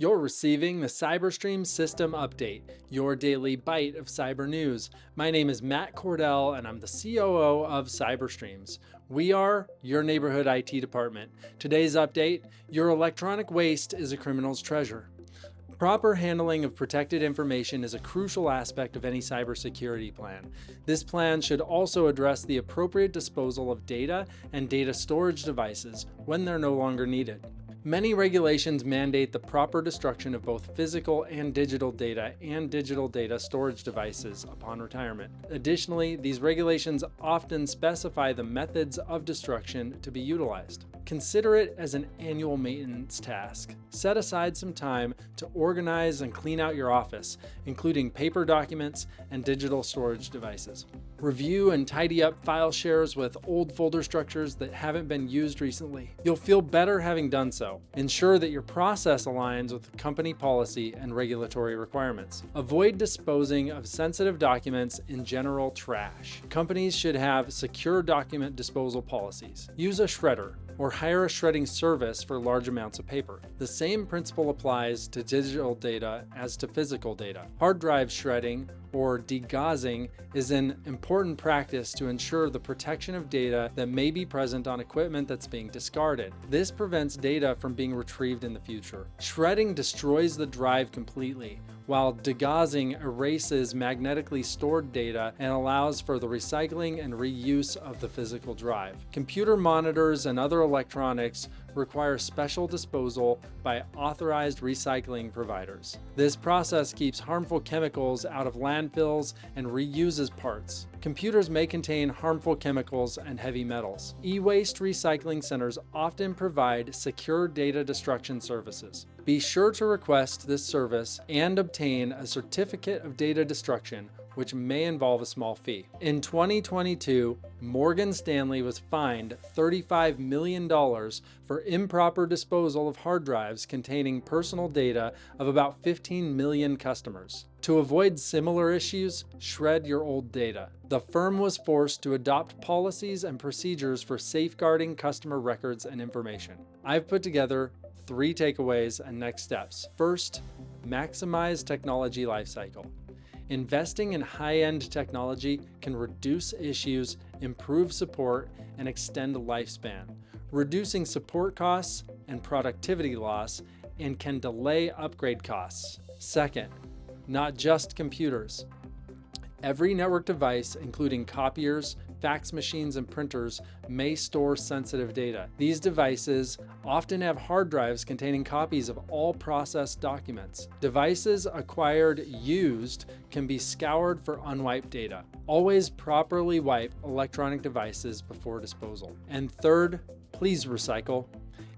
You're receiving the CyberStream System Update, your daily bite of cyber news. My name is Matt Cordell, and I'm the COO of CyberStreams. We are your neighborhood IT department. Today's update: your electronic waste is a criminal's treasure. Proper handling of protected information is a crucial aspect of any cybersecurity plan. This plan should also address the appropriate disposal of data and data storage devices when they're no longer needed. Many regulations mandate the proper destruction of both physical and digital data storage devices upon retirement. Additionally, these regulations often specify the methods of destruction to be utilized. Consider it as an annual maintenance task. Set aside some time to organize and clean out your office, including paper documents and digital storage devices. Review and tidy up file shares with old folder structures that haven't been used recently. You'll feel better having done so. Ensure that your process aligns with company policy and regulatory requirements. Avoid disposing of sensitive documents in general trash. Companies should have secure document disposal policies. Use a shredder or hire a shredding service for large amounts of paper. The same principle applies to digital data as to physical data. Hard drive shredding or degaussing is an important practice to ensure the protection of data that may be present on equipment that's being discarded. This prevents data from being retrieved in the future. Shredding destroys the drive completely, while degaussing erases magnetically stored data and allows for the recycling and reuse of the physical drive. Computer monitors and other electronics require special disposal by authorized recycling providers. This process keeps harmful chemicals out of landfills and reuses parts. Computers may contain harmful chemicals and heavy metals. E-waste recycling centers often provide secure data destruction services. Be sure to request this service and obtain a certificate of data destruction, which may involve a small fee. In 2022, Morgan Stanley was fined $35 million for improper disposal of hard drives containing personal data of about 15 million customers. To avoid similar issues, shred your old data. The firm was forced to adopt policies and procedures for safeguarding customer records and information. I've put together 3 takeaways and next steps. First, maximize technology lifecycle. Investing in high-end technology can reduce issues, improve support, and extend lifespan, reducing support costs and productivity loss, and can delay upgrade costs. Second, not just computers. Every network device, including copiers, fax machines, and printers, may store sensitive data. These devices often have hard drives containing copies of all processed documents. Devices acquired used can be scoured for unwiped data. Always properly wipe electronic devices before disposal. And third, please recycle.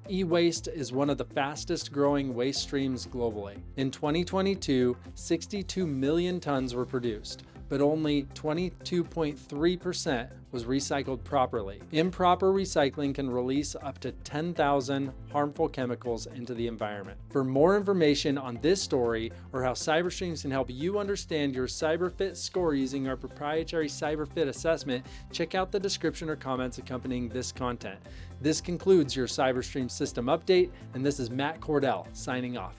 E-waste is one of the fastest growing waste streams globally. In 2022, 62 million tons were produced, but only 22.3% was recycled properly. Improper recycling can release up to 10,000 harmful chemicals into the environment. For more information on this story or how CyberStreams can help you understand your CyberFit score using our proprietary CyberFit assessment, check out the description or comments accompanying this content. This concludes your CyberStream system update, and this is Matt Cordell signing off.